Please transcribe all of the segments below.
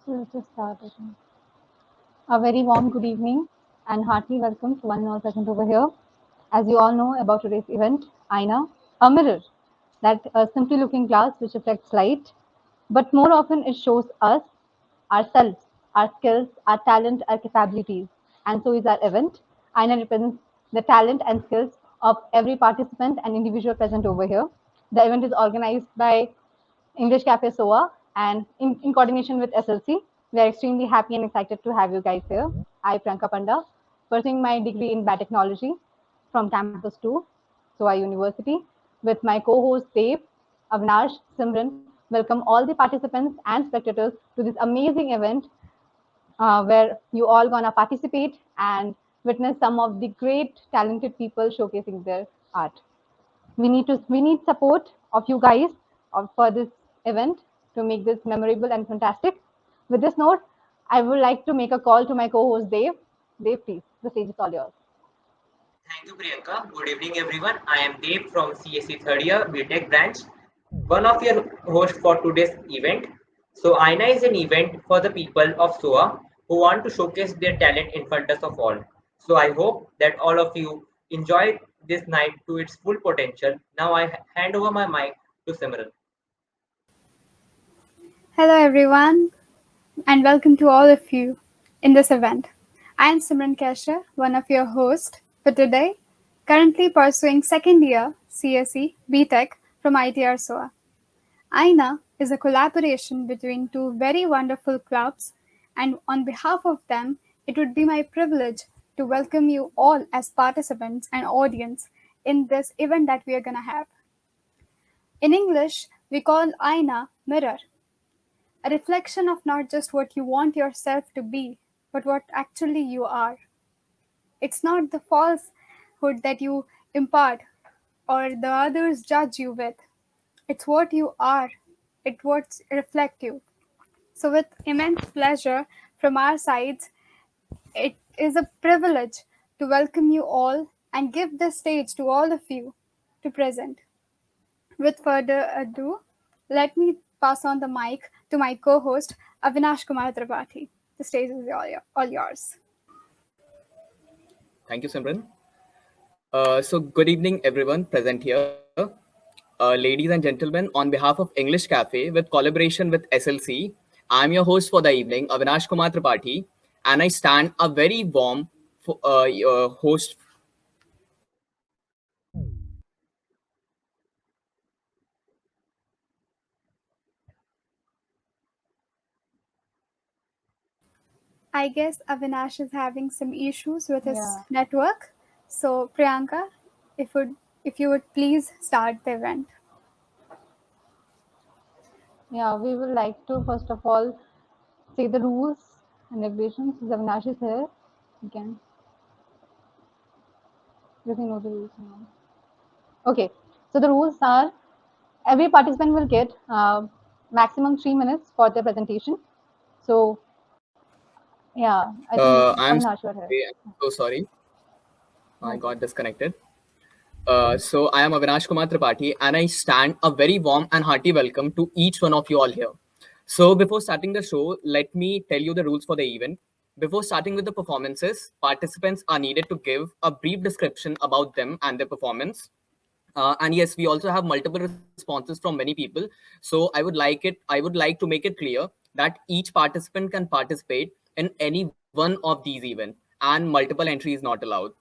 Let's just start. I think. A very warm good evening and heartily welcome to one and all present over here. As you all know about today's event, Aina, a mirror, that simply looking glass which reflects light, but more often it shows us, ourselves, our skills, our talent, our capabilities. And so is our event. Aina represents the talent and skills of every participant and individual present over here. The event is organized by English Cafe SOA, and in coordination with SLC. We are extremely happy and excited to have you guys here. I, Priyanka Panda, pursuing my degree in biotechnology from Campus 2, SOA University, with my co-host Dave, Avnash, Simran. Welcome all the participants and spectators to this amazing event where you all gonna participate and witness some of the great talented people showcasing their art. We need support of you guys for this event to make this memorable and fantastic. With this note, I would like to make a call to my co-host Dave. Dave, please, the stage is all yours. Thank you, Priyanka. Good evening, everyone. I am Dave from CSC third year BTech branch, one of your hosts for today's event. So, INA is an event for the people of SOA who want to showcase their talent in front of all. So, I hope that all of you enjoyed this night to its full potential. Now, I hand over my mic to Simran. Hello, everyone, and welcome to all of you in this event. I am Simran Kesha, one of your hosts for today, currently pursuing second year CSE BTech from ITR SOA. AINA is a collaboration between two very wonderful clubs, and on behalf of them, it would be my privilege to welcome you all as participants and audience in this event that we are going to have. In English, we call AINA mirror, a reflection of not just what you want yourself to be, but what actually you are. It's not the falsehood that you impart or the others judge you with. It's what you are. It's what reflect you. So with immense pleasure from our sides, it is a privilege to welcome you all and give the stage to all of you to present. With further ado, let me pass on the mic to my co-host Avinash Kumar Tripathi. The stage is all yours. Thank you, Simran. So, good evening, everyone present here. Ladies and gentlemen, on behalf of English Cafe, with collaboration with SLC, I'm your host for the evening, Avinash Kumar Tripathi, and I stand a very warm host. I guess Avinash is having some issues with his Yeah, network. So Priyanka, if would if you would please start the event. yeah. We would like to first of all say the rules and regulations. Zavinash is here. Again, you can know the rules now. Okay. So the rules are: every participant will get maximum 3 minutes for their presentation. So yeah, I think I'm Avinash, you are here. so sorry, I Okay. got disconnected. So, I am Avinash Kumar Tripathi, and I stand a very warm and hearty welcome to each one of you all here. So, before starting the show, let me tell you the rules for the event. Before starting with the performances, participants are needed to give a brief description about them and their performance. And yes, we also have multiple responses from many people. So, I would like to make it clear that each participant can participate in any one of these events, and multiple entry is not allowed.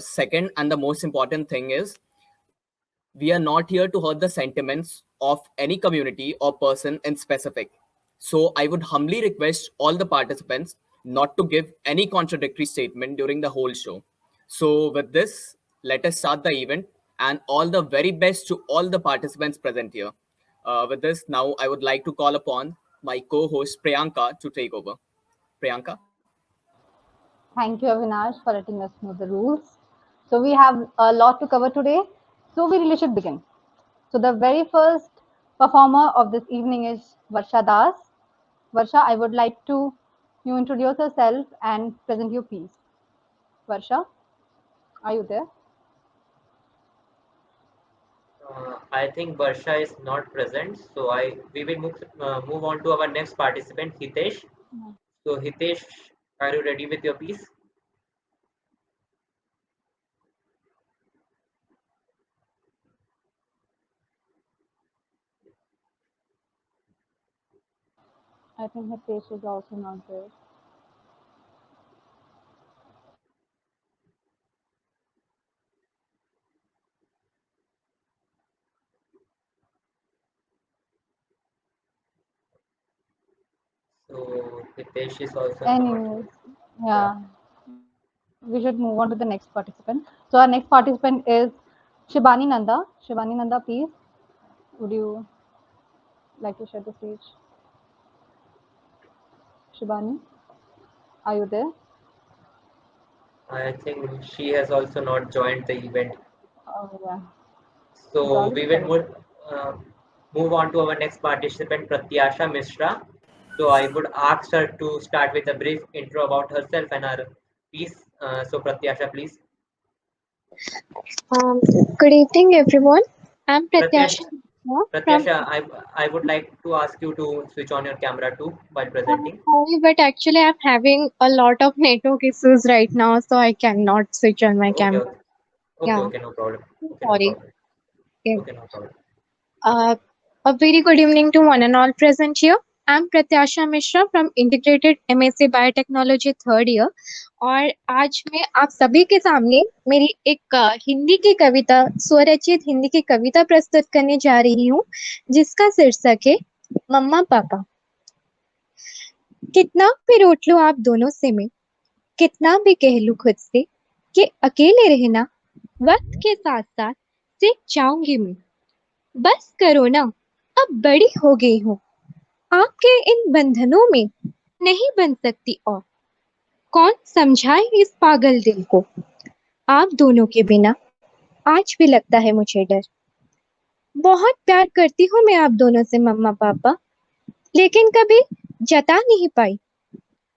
Second, and the most important thing is, we are not here to hurt the sentiments of any community or person in specific. So I would humbly request all the participants not to give any contradictory statement during the whole show. So with this, let us start the event, and all the very best to all the participants present here. With this, now I would like to call upon my co-host Priyanka to take over. Priyanka? Thank you, Avinash, for letting us know the rules. So we have a lot to cover today. So we really should begin. So the very first performer of this evening is Varsha Das. Varsha, I would like to you introduce yourself and present your piece. Varsha, are you there? I think Barsha is not present, so we will move on to our next participant, Hitesh. So Hitesh, are you ready with your piece? I think her face is also not there. So Hitesh is also Anyways, not. yeah, we should move on to the next participant. So our next participant is Shibani Nanda. Shibani Nanda, please, would you like to share the stage? Shibani, are you there? I think she has also not joined the event. Oh yeah, it's So already we will 7. uh, move on to our next participant, Pratyasha Mishra. So I would ask her to start with a brief intro about herself and her piece. So Pratyasha, please. Um, Good evening, everyone. I'm Pratyasha, Pratyasha Mishra from. Pratyasha, I would like to ask you to switch on your camera too while I'm presenting. sorry, but actually, I'm having a lot of network issues right now, so I cannot switch on my Okay, camera. okay, Yeah, okay, no problem. Okay, no sorry. problem. Okay. Okay, no problem. Uh, a very good evening to one and all present here. I'm Pratyasha Mishra from Integrated MSc Biotechnology third year और आज मैं आप सभी के सामने मेरी एक हिंदी की कविता स्वरचित हिंदी की कविता प्रस्तुत करने जा रही हूँ जिसका शीर्षक है मम्मा पापा। कितना भी रूठ लो आप दोनों से मैं, कितना भी कह लूं खुद से कि अकेले रहना वक्त के साथ साथ सीख जाऊंगी मैं। बस करो ना, अब बड़ी हो गई हूँ, आपके इन बंधनों में नहीं बन सकती और कौन समझाए इस पागल दिल को। आप दोनों के बिना आज भी लगता है मुझे डर। बहुत प्यार करती हूँ मैं आप दोनों से मम्मा पापा, लेकिन कभी जता नहीं पाई।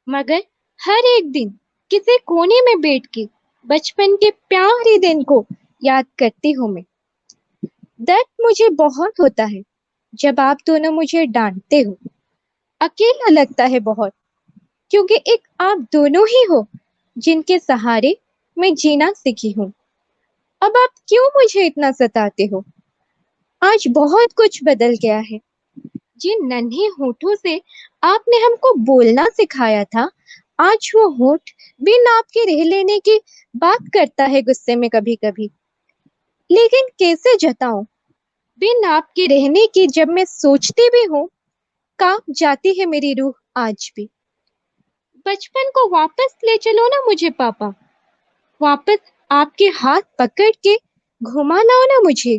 मगर हर एक दिन किसी कोने में बैठ के बचपन के प्यारे दिन को याद करती हूँ मैं। दर्द मुझे बहुत होता है जब आप दोनों मुझे डांटते हो। अकेला लगता है बहुत, क्योंकि एक आप दोनों ही हो जिनके सहारे मैं जीना सीखी हूँ। अब आप क्यों मुझे इतना सताते हो? आज बहुत कुछ बदल गया है। जिन नन्हे होठों से आपने हमको बोलना सिखाया था, आज वो होठ बिन आपके रह लेने की बात करता है गुस्से में कभी-कभी। लेकिन कैसे जताऊं? बिन आपके रहने की जब मैं सोचती भी हूँ, कांप जाती है मेरी रूह आज भी। बचपन को वापस ले चलो ना मुझे पापा, वापस आपके हाथ पकड़ के घुमा लाओ ना मुझे।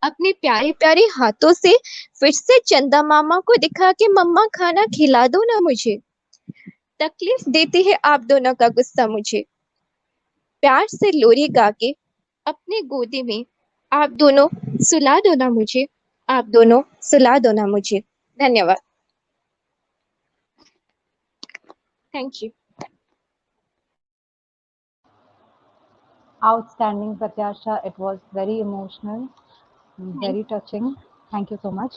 अपने प्यारे प्यारे हाथों से फिर से चंदा मामा को दिखा के मम्मा खाना खिला दो ना मुझे। तकलीफ देती है आप दोनों का गुस्सा मुझे। प्यार से लोरी गा के अपने गोदी में आप दोनों सुला दो ना मुझे, आप दोनों सुला दो ना मुझे। धन्यवाद। Thank you. Outstanding, Pratyasha. It was very emotional, very touching. Thank you so much.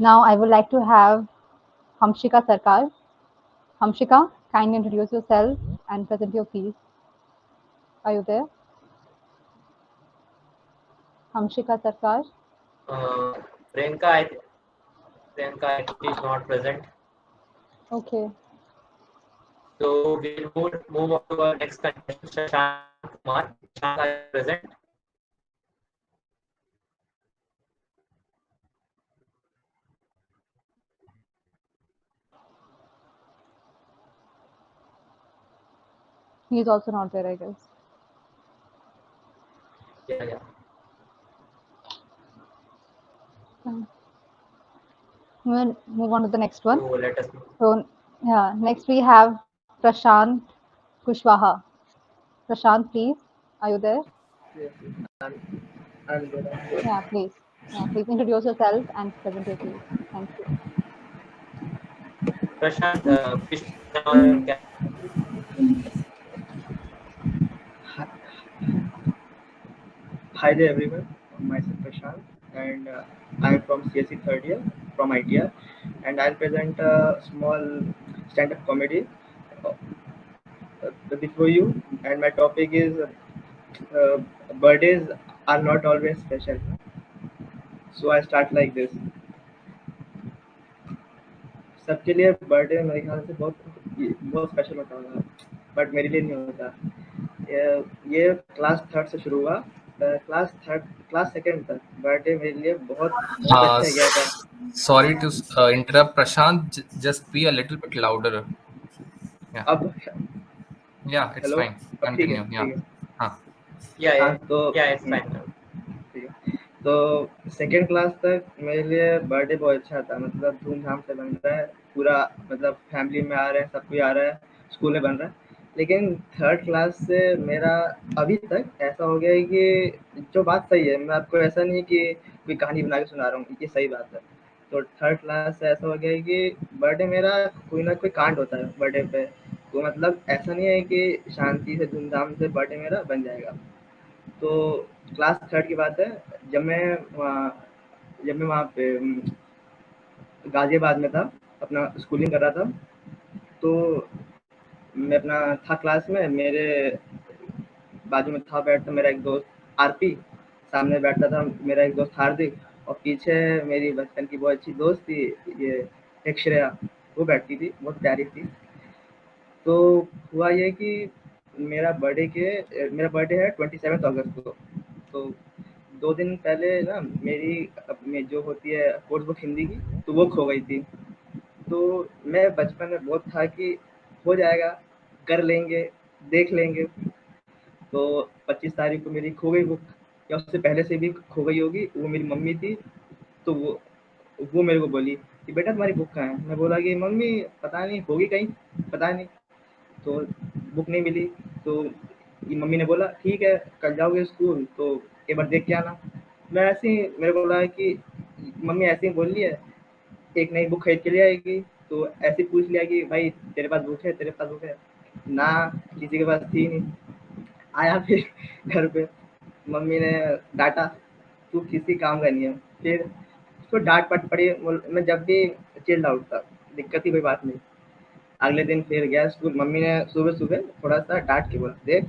Now I would like to have Hamshika Sarkar. Hamshika, kindly introduce yourself and present your piece. Are you there? Hamshika Sarkar. Uh, Priyanka, Priyanka I think is not present. Okay. So we'll move on to our next contestant, Shashank Kumar. Shashank, are you present? He is also not there, I guess. Yeah. We'll move on to the next So one. let us know. So, yeah, next we have Prashant Kushwaha. Prashant, please. Are you there? Yes, I'm there. Yeah, please. Yeah, please introduce yourself and present your piece. Thank you. Prashant, please turn on your camera. Hi there, everyone. Prashant, and I am from CSE third year from ITR, and I'll present a small stand-up comedy before you. And my topic is birthdays are not always special. So I start like this. सबके लिए birthday मेरे ख्याल से बहुत special होता होगा, but मेरे लिए नहीं होता। ये क्लास थर्ड से शुरू हुआ, क्लास सेकंड तक बर्थडे मेरे लिए बहुत अच्छा गया था। Sorry to interrupt, Prashant. Just be a little bit louder. Yeah. अब Yeah, it's हेलो, fine. अब ठीक है, Continue. Yeah. ठीक है। हाँ. Yeah, तो it's fine now. ठीक है। तो सेकंड क्लास तक मेरे लिए बर्थडे बहुत अच्छा था, मतलब धूमधाम से बन रहा है पूरा, मतलब फैमिली में आ रहे हैं, सब कोई आ रहा है, स्कूल में बन रहा है। लेकिन थर्ड क्लास से मेरा अभी तक ऐसा हो गया है कि जो बात सही है, मैं आपको ऐसा नहीं कि कोई कहानी बना के सुना रहा हूँ, ये सही बात है। तो थर्ड क्लास से ऐसा हो गया है कि बर्थडे मेरा कोई ना कोई कांड होता है बर्थडे पे। तो मतलब ऐसा नहीं है कि शांति से धूमधाम से बर्थडे मेरा बन जाएगा। तो क्लास थर्ड की बात है, जब मैं वहाँ पे गाजियाबाद में था, अपना स्कूलिंग कर रहा था। तो मैं अपना था क्लास में, मेरे बाजू में था बैठता मेरा एक दोस्त आरपी, सामने बैठता था मेरा एक दोस्त हार्दिक, और पीछे मेरी बचपन की बहुत अच्छी दोस्त थी ये एक श्रेया, वो बैठती थी, बहुत प्यारी थी। तो हुआ ये कि मेरा बर्थडे है 27 अगस्त को। तो 2 दिन पहले ना मेरी जो होती है कोर्स बुक हिंदी की, तो वो खो गई थी। तो मैं बचपन में बहुत था कि हो जाएगा, कर लेंगे, देख लेंगे। तो 25 तारीख को मेरी खो गई बुक, या उससे पहले से भी खो गई होगी। वो मेरी मम्मी थी, तो वो मेरे को बोली कि बेटा तुम्हारी बुक कहाँ है? मैं बोला कि मम्मी पता नहीं, होगी कहीं, पता नहीं। तो बुक नहीं मिली। तो मम्मी ने बोला ठीक है, कल जाओगे स्कूल तो एक बार देख के आना। मैं ऐसे ही, मेरे को लगा कि मम्मी ऐसे ही बोल रही है, एक नई बुक खरीद के ले आएगी। तो ऐसे पूछ लिया कि भाई तेरे पास बुक है, तेरे पास बुक है ना? किसी के पास थी नहीं। आया फिर घर पे, मम्मी ने डांटा, तू किसी काम का नहीं है। फिर उसको डांट पट पड़ी। मैं जब भी चिल्ड आउट था, दिक्कत ही कोई बात नहीं। अगले दिन फिर गया स्कूल, मम्मी ने सुबह सुबह थोड़ा सा डांट के बोला, देख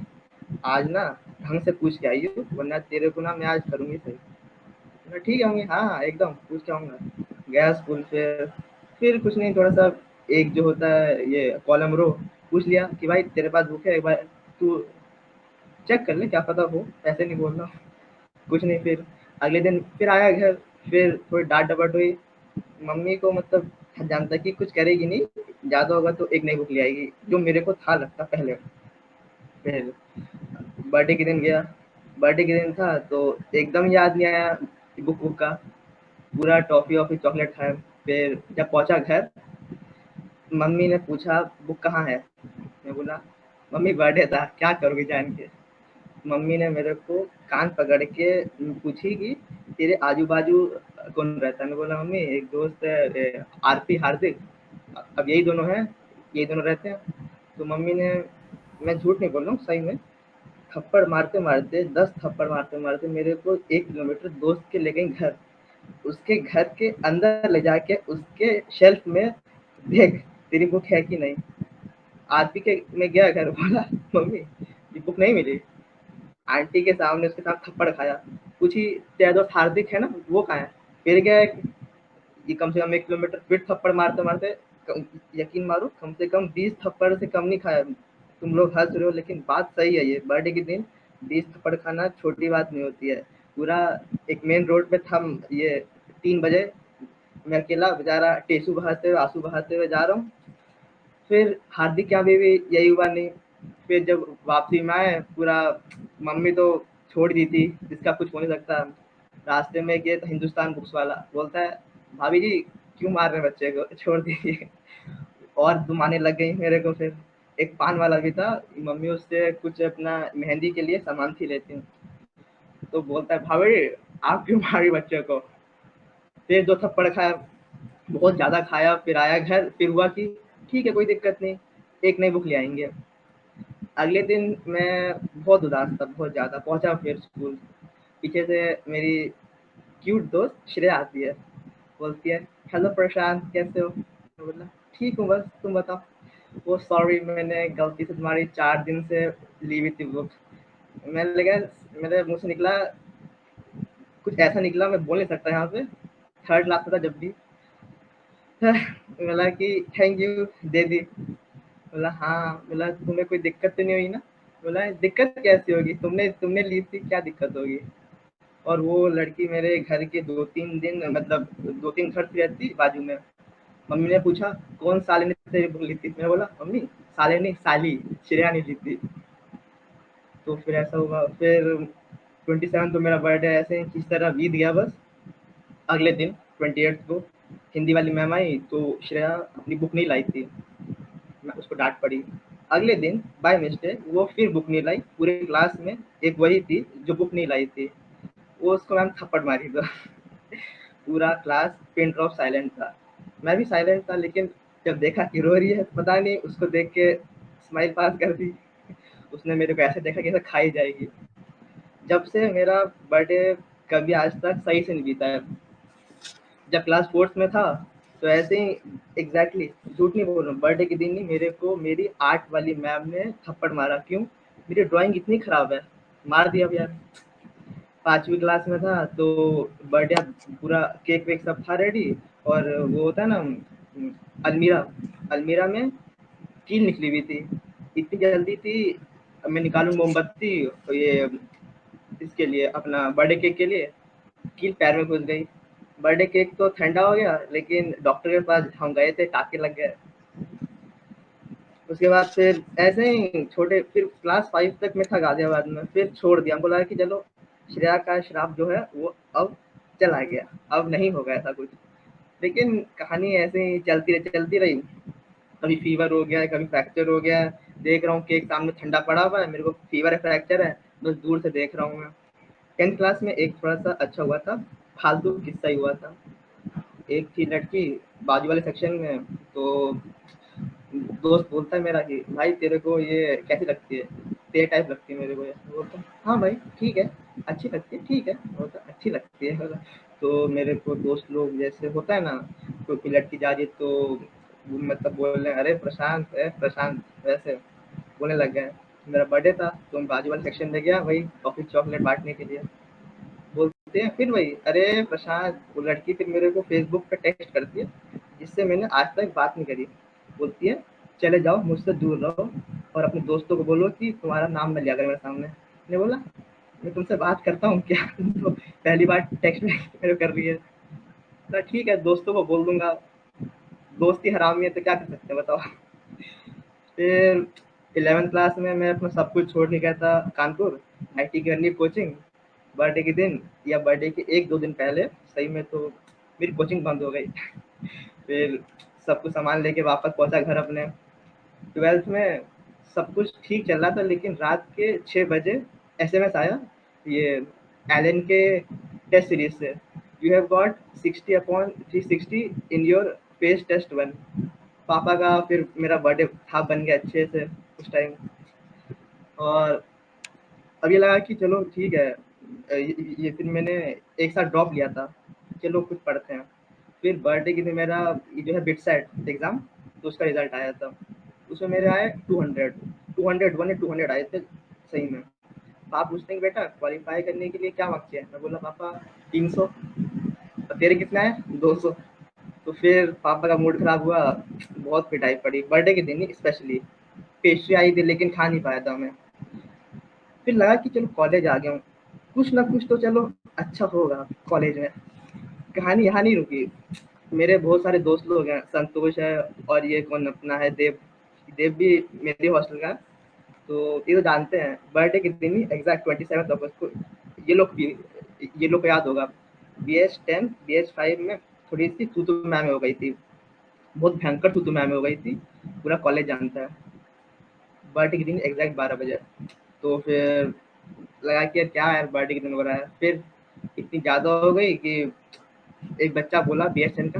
आज ना ढंग से पूछ के आई हो, वरना तेरे को ना मैं आज करूँगी सही। मैंने ठीक है मम्मी, हाँ एकदम पूछ के आऊँगा। गया स्कूल, फिर कुछ नहीं, थोड़ा सा एक जो होता है ये कॉलम रो, पूछ लिया कि भाई तेरे पास बुक है, एक बार तू चेक कर ले, क्या पता हो, ऐसे नहीं बोलना। कुछ नहीं, फिर अगले दिन फिर आया घर, फिर थोड़ी डांट डपट हुई। मम्मी को मतलब जानता कि कुछ करेगी नहीं, ज़्यादा होगा तो एक नई बुक ले आएगी, जो मेरे को था लगता पहले। फिर बर्थडे के दिन गया, बर्थडे के दिन था तो एकदम याद नहीं आया बुक का, पूरा टॉफ़ी वॉफ़ी चॉकलेट खाया। फिर जब पहुँचा घर, मम्मी ने पूछा बुक कहाँ है? मैं बोला मम्मी बर्थडे था, क्या करोगी जान के? मम्मी ने मेरे को कान पकड़ के पूछी कि तेरे आजू बाजू कौन रहता है? मैं बोला मम्मी एक दोस्त है आरपी हार्दिक, अब यही दोनों हैं, यही दोनों रहते हैं। तो मम्मी ने, मैं झूठ नहीं बोल रहा हूँ, सही में थप्पड़ मारते मारते 10 थप्पड़ मारते मारते मेरे को 1 किलोमीटर दोस्त के ले गई घर। उसके घर के अंदर ले जाके उसके शेल्फ में, देख तेरी बुक है कि नहीं। आरपी के में गया घर, बोला मम्मी ये बुक नहीं मिली। आंटी के सामने उसके साथ थप्पड़ खाया, पूछी तेरा दोस्त हार्दिक है ना, वो कहाँ है? फिर गया, ये कम से कम 1 किलोमीटर फिर थप्पड़ मारते मारते, यकीन मारो कम से कम 20 थप्पड़ से कम नहीं खाया। तुम लोग हंस रहे हो लेकिन बात सही है, ये बर्थडे के दिन 20 थप्पड़ खाना छोटी बात नहीं होती है। पूरा एक मेन रोड पे था, ये 3 बजे, मैं अकेला बेचारा टेसू बहाते हुए, आंसू बहाते हुए जा रहा हूँ। फिर हार्दिक यहाँ पे भी यही हुआ नहीं। फिर जब वापसी में आए, पूरा मम्मी तो छोड़ दी थी, जिसका कुछ हो नहीं सकता। रास्ते में गए तो हिंदुस्तान बुक्स वाला बोलता है भाभी जी क्यों मार रहे हैं बच्चे को, छोड़ दीजिए। और दुमाने लग गई मेरे को। फिर एक पान वाला भी था, मम्मी उससे कुछ अपना मेहंदी के लिए सामान थी लेती हूँ, तो बोलता है भाभी जी आप क्यों मारी बच्चे को? फिर 2 थप्पड़ खाया, बहुत ज़्यादा खाया। फिर आया घर, फिर हुआ कि ठीक है कोई दिक्कत नहीं, एक नई बुक ले आएंगे। अगले दिन मैं बहुत उदास था, बहुत ज़्यादा। पहुँचा फिर स्कूल, पीछे से मेरी क्यूट दोस्त श्रेया आती है, बोलती है हेलो प्रशांत कैसे हो। मैं बोला ठीक हूँ, बस तुम बताओ। वो सॉरी मैंने गलती से तुम्हारी 4 दिन से ली हुई थी बुक। मैं लगा, मेरे मुंह से निकला कुछ ऐसा निकला, मैं बोल नहीं सकता यहाँ पे, थर्ड क्लास में था जब भी। बोला कि थैंक यू, दे दी। बोला हाँ। बोला तुम्हें कोई दिक्कत तो नहीं हुई ना। बोला दिक्कत कैसी होगी, तुमने तुमने ली थी, क्या दिक्कत होगी। और वो लड़की मेरे घर के 2-3 दिन, मतलब 2-3 घर से रहती बाजू में। मम्मी ने पूछा कौन साले ने तेरी बुक ली थी। मैं बोला मम्मी साले नहीं, साली श्रेया ने ली थी। तो फिर ऐसा हुआ। फिर 27 को मेरा बर्थडे ऐसे ही किस तरह बीत गया बस। अगले दिन 28 को हिंदी वाली मैम आई तो श्रेया अपनी बुक नहीं लाई थी, मैं उसको डांट पड़ी। अगले दिन बाय मिस्टेक वो फिर बुक नहीं लाई, पूरे क्लास में एक वही थी जो बुक नहीं लाई थी, वो उसको मैम थप्पड़ मारी तो पूरा क्लास पिन ड्रॉप साइलेंट था। मैं भी साइलेंट था, लेकिन जब देखा कि रो रही है, पता नहीं उसको देख के स्माइल पास कर दी। उसने मेरे को ऐसे देखा कि ऐसे खाई जाएगी। जब से मेरा बर्थडे कभी आज तक सही से नहीं बीता है। जब क्लास 4th में था तो ऐसे ही एग्जैक्टली, झूठ नहीं बोल रहा हूँ, बर्थडे के दिन ही मेरे को मेरी आर्ट वाली मैम ने थप्पड़ मारा। क्यों? मेरी ड्राइंग इतनी खराब है, मार दिया अब यार। 5वीं क्लास में था तो बर्थडे पूरा केक वेक सब था रेडी, और वो होता है ना अलमीरा, अलमीरा में कील निकली हुई थी। इतनी जल्दी थी, अब मैं निकालूं मोमबत्ती ये इसके लिए, अपना बर्थडे केक के लिए, कील पैर में घुस गई। बर्थडे केक तो ठंडा हो गया, लेकिन डॉक्टर के पास हम गए थे, टाके लग गए। उसके बाद फिर ऐसे ही छोटे, फिर क्लास 5 तक मैं था गाजियाबाद में, फिर छोड़ दिया। हमको लगा कि चलो श्रेया का श्राप जो है वो अब चला गया, अब नहीं होगा ऐसा कुछ। लेकिन कहानी ऐसे ही चलती रही। कभी फीवर हो गया है, कभी फ्रैक्चर हो गया है। देख रहा हूँ केक सामने ठंडा पड़ा हुआ है, मेरे को फीवर है, फ्रैक्चर है, बस दूर से देख रहा हूँ मैं। 10th क्लास में एक थोड़ा सा अच्छा हुआ था, फालतू किस्सा ही हुआ था। एक थी लड़की बाजू वाले सेक्शन में, तो दोस्त बोलता है मेरा कि भाई तेरे को ये कैसी लगती है, तेरे टाइप लगती है मेरे को ये। बोलता हाँ भाई ठीक है, अच्छी लगती है, ठीक है। बोलता अच्छी लगती है। बोला, तो मेरे को दोस्त लोग जैसे होता है ना, कोई लड़की जा रही है तो वो मतलब बोल रहे हैं अरे प्रशांत है प्रशांत, वैसे बोलने लग गए। मेरा बर्थडे था तो मैं बाजू वाले सेक्शन में गया वही टॉफी चॉकलेट बांटने के लिए। बोलते हैं फिर वही अरे प्रशांत, वो लड़की फिर मेरे को फेसबुक पे टेक्स्ट करती है, जिससे मैंने आज तक बात नहीं करी। बोलती है चले जाओ मुझसे दूर रहो, और अपने दोस्तों को बोलो कि तुम्हारा नाम न लिया करें मेरे सामने। मैंने बोला मैं तुमसे बात करता हूँ क्या, तुम तो पहली बार टेक्स्ट मेरे को कर रही है। तो ठीक है दोस्तों को बोल दूंगा, दोस्ती हरामी है तो क्या कर सकते हैं बताओ। फिर 11th क्लास में मैं अपना सब कुछ छोड़ के गया था कानपुर, आईटी करनी कोचिंग। बर्थडे के दिन या बर्थडे के 1-2 दिन पहले सही में तो मेरी कोचिंग बंद हो गई। फिर सब कुछ सामान लेके वापस पहुंचा घर अपने। 12th में सब कुछ ठीक चल रहा था, लेकिन रात के 6 बजे एसएमएस आया ये एलन के टेस्ट सीरीज से, you have got 60/360 in your face test 1। पापा का फिर मेरा बर्थडे था बन गया अच्छे से उस टाइम। और अब ये लगा कि चलो ठीक है, ये फिर मैंने एक साथ ड्रॉप लिया था, चलो कुछ पढ़ते हैं। फिर बर्थडे के दिन मेरा ये जो है बिट सेट एग्ज़ाम, तो उसका रिजल्ट आया था। उसमें मेरे आए 200 या 200 आए थे सही में। पापा पूछते हैं कि बेटा क्वालिफाई करने के लिए क्या मार्क्स चाहिए। मैं बोला पापा 300। और तेरे कितना है? 200। तो फिर पापा का मूड खराब हुआ, बहुत पिटाई पड़ी बर्थडे के दिन ही स्पेशली। पेस्ट्री आई थी लेकिन खा नहीं पाया था मैं। फिर लगा कि चलो कॉलेज आ गया हूँ, कुछ ना कुछ तो चलो अच्छा होगा कॉलेज में। कहानी यहाँ नहीं रुकी, मेरे बहुत सारे दोस्त लोग हैं, संतोष है और ये कौन अपना है देव, देव भी मेरे हॉस्टल का है। तो ये तो जानते हैं बर्थडे के दिन ही एग्जैक्ट 27 अगस्त को ये लोग को याद होगा, BH10 BH5 में थोड़ी सी तू मैम हो गई थी, बहुत भयंकर तू मैम हो गई थी, पूरा कॉलेज जानता है। बर्थडे के दिन एग्जैक्ट 12 बजे। तो फिर लगा कि यार क्या यार बर्थडे के दिन हो रहा है। फिर इतनी ज़्यादा हो गई कि एक बच्चा बोला BH10 का,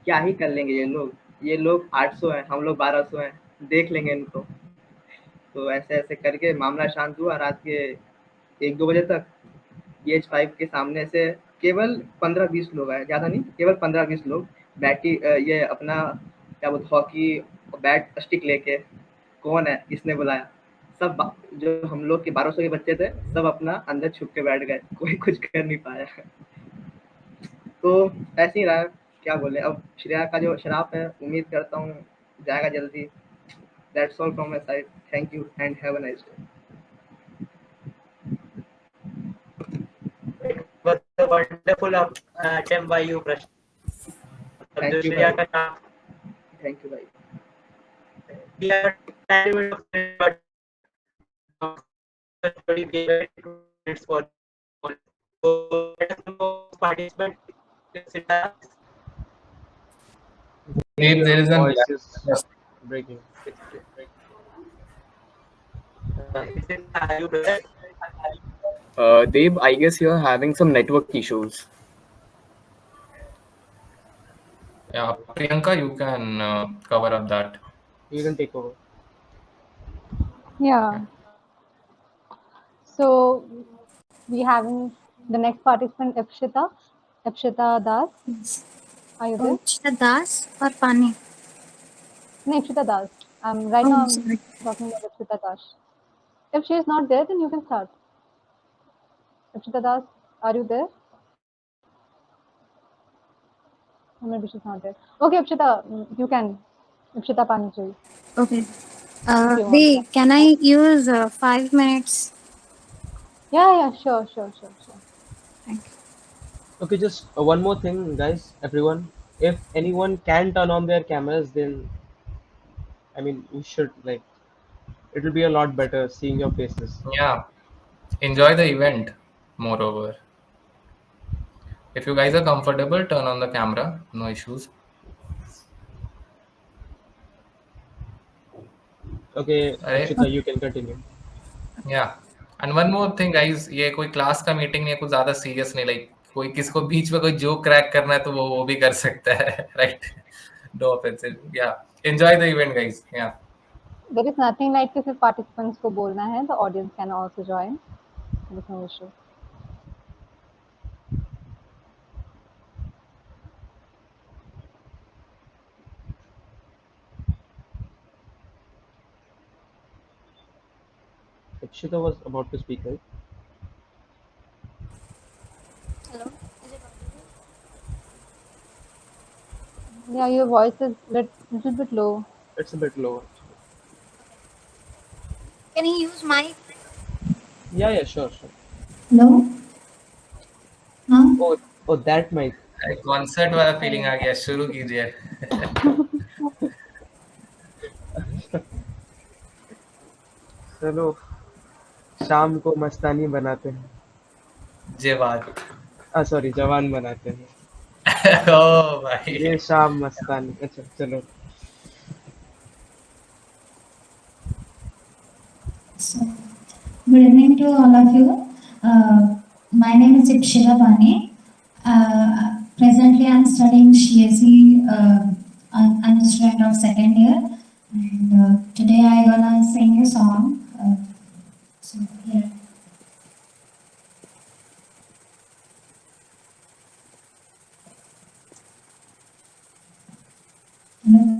क्या ही कर लेंगे ये लोग 800 हैं, हम लोग 1200 हैं, देख लेंगे इनको। तो ऐसे ऐसे करके मामला शांत हुआ। रात के 1-2 बजे तक BH5 के सामने से केवल 15-20 लोग आए, ज़्यादा नहीं, केवल 15-20 लोग ये अपना क्या बोलते हॉकी बैट स्टिक लेके, कौन है किसने बुलाया, सब जो हम लोग के 1200 के बच्चे थे सब अपना अंदर छुप के बैठ गए, कोई कुछ कर नहीं पाया। तो ऐसे ही रहा, क्या बोले, अब श्रेया का जो शराप है उम्मीद करता हूँ जाएगा जल्दी। That's all from my side, thank you and have a nice day. It was a wonderful attempt by you, Prashant. Thank जो you, श्रेया भाई। का थैंक यू भाई। we are time limit of 30 minutes for so let us know participant. Dave, there is a voice is yes. breaking. Are you there? Dave, I guess you're having some network issues. Yeah, Priyanka, you can cover up that. You can take over. Yeah. So we having the next participant, Ipshita Das. Are you there? Ipshita Das or Pani? No, Ipshita Das. Right Oh, now I'm sorry. talking about Ipshita Das. If she is not there, then you can start. Ipshita Das, are you there? Or maybe she's not there. Okay, Ipshita, you can. Ipshita Panichari. Okay. you want Dee, can I use 5 minutes? Yeah, sure. Thank you. Okay, just one more thing, guys, everyone. If anyone can turn on their cameras, then I mean, we should like. It will be a lot better seeing your faces. Yeah, enjoy the event. Moreover, if you guys are comfortable, turn on the camera. No issues. Okay, Alright. Akshita, you can continue. Yeah, and one more thing, guys. ये कोई class का meeting नहीं है, कुछ ज्यादा serious नहीं, like कोई किसको बीच में कोई जोक क्रैक करना है तो वो भी कर सकता है, right? No offensive. Yeah enjoy the event, guys. Yeah There is nothing like कि सिर्फ participants को बोलना है. The audience can also join. There is no issue. Akshita was about to speak, right? Hello. Yeah, your voice is little bit low. It's a bit low. Can you use mic? Yeah, sure. Hello. Huh? Oh, that mic. Concert वाला feeling आ गया. शुरू कीजिए. चलो शाम को मस्तानी बनाते हैं. जवान बनाते हैं. ओ भाई. ये शाम मस्तानी. अच्छा चलो. So, good evening to all of you. My name is Ipshita Pani. Presently, I'm studying CSE. I'm a student of second year, and today I'm gonna sing a song. So here. Hello.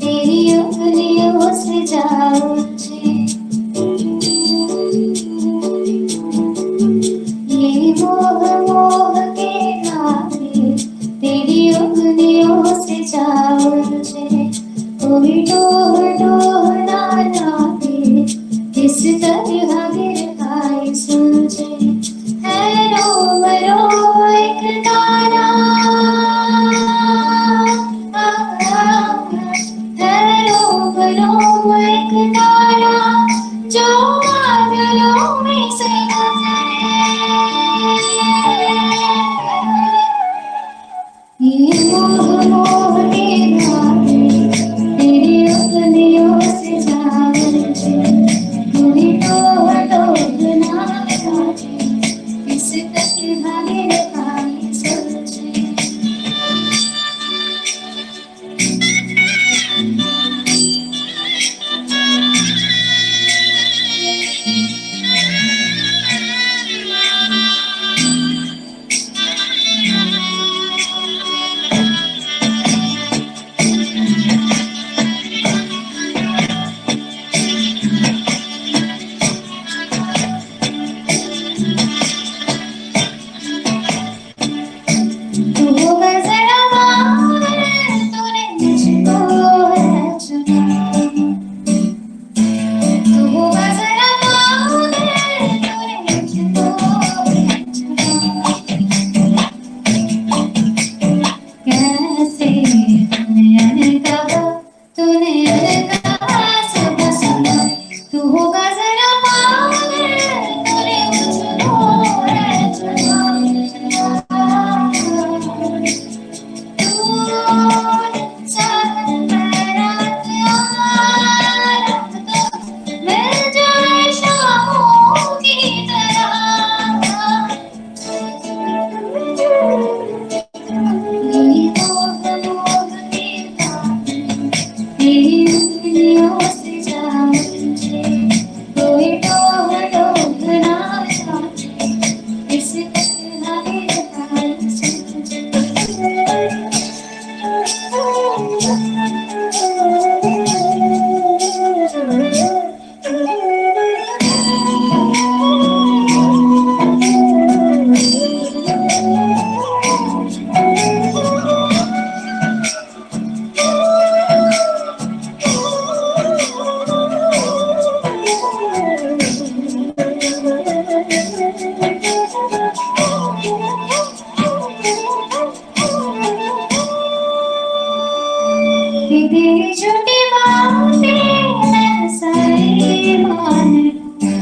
तेरी जाओ मुझे, ये मोह के धागे तेरी उंगलियों से जाओ मुझे, कोई डोह ना लागे किस तरह गिर आए सूझे, है रोम रोम एक तारा, है रोम रोम एक तारा जो बादलों में से ये मोह के धागे तेरी उंगलियों से जाओ मुझे, कोई डोह ना लागे किस तरह गिर आए सूझे। तू गजरा मार तूने मुझको है चुना, तू गजरा मार तूने मुझको है चुना, कैसे तूने अनकहा सब सुना, तू गजरा मार तूने मुझको है चुना, तेरी झूठी बातें मैं सारी मान लूं,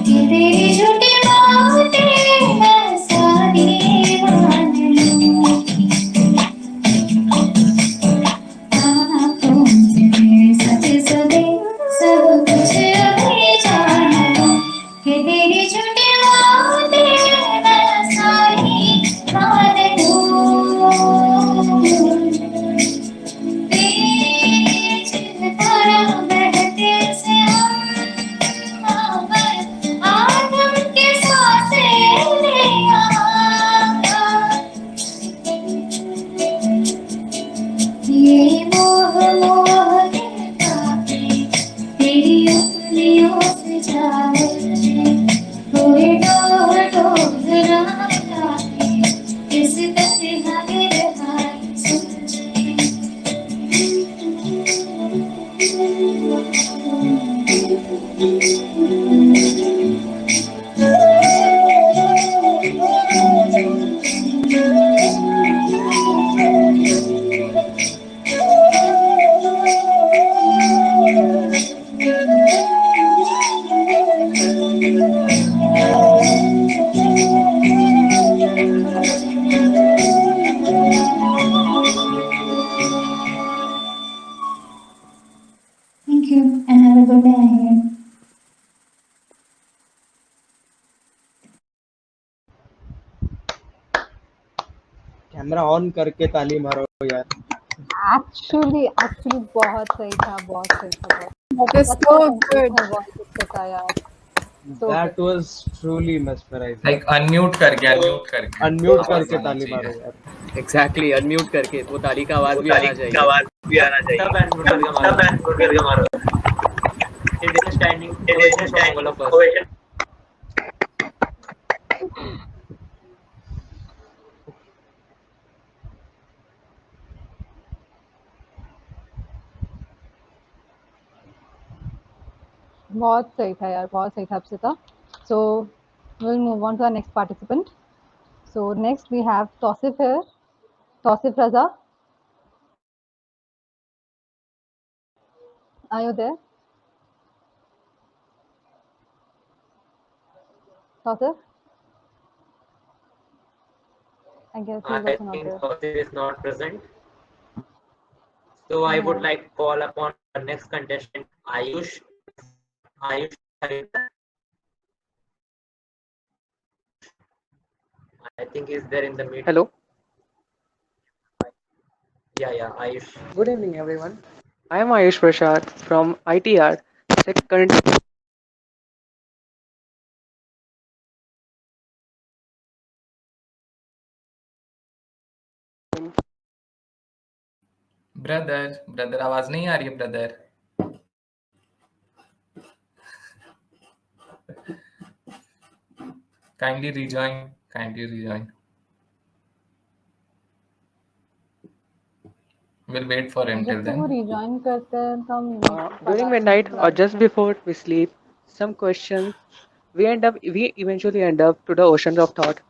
तेरी झूठी बातें मैं सारी मान लूं, आँखों से सच सदे सब कुछ अभी जान लूं, कि तेरी झूठी बातें मैं सारी मान लूं। तेज धारा बहते से हम आदम के सांसें ले ये मोह के ताके तेरी उंगलियों से जाओ मुझे, कोई डोह ना लागे किस तरह गिर आए सूझे। Thank you and have a good day ahead. Camera on करके ताली मारो यार। एक्चुअली बहुत सही था, बहुत सही था, बहुत That is so good. बहुत अच्छा था यार। So That was truly mesmerizing. Like unmute करके Unmute आवाज करके आना ताली चाहिए। मारो यार. Exactly, unmute करके वो ताली का आवाज भी आना चाहिए. सब unmute करके मारो। It is a standing ovation from all of us. बहुत सही था यार, बहुत सही था अप्सिता. So we'll move on to our next participant. So next we have Tausif here. Tausif Raza. Are you there? Tausif? I guess he's I also not think there. Tausif is not present. So I would like to call upon the next contestant, Ayush. Ayush, I think he's there in the meeting. Hello. Yeah, Ayush. Good evening, everyone. I am Ayush Prasad from ITR. Currently, brother आवाज नहीं आ रही है brother. Kindly rejoin. We'll wait for him till जब तक वो then. rejoin करते हैं तो हम during midnight or just before we sleep, some questions we eventually end up to the oceans of thought.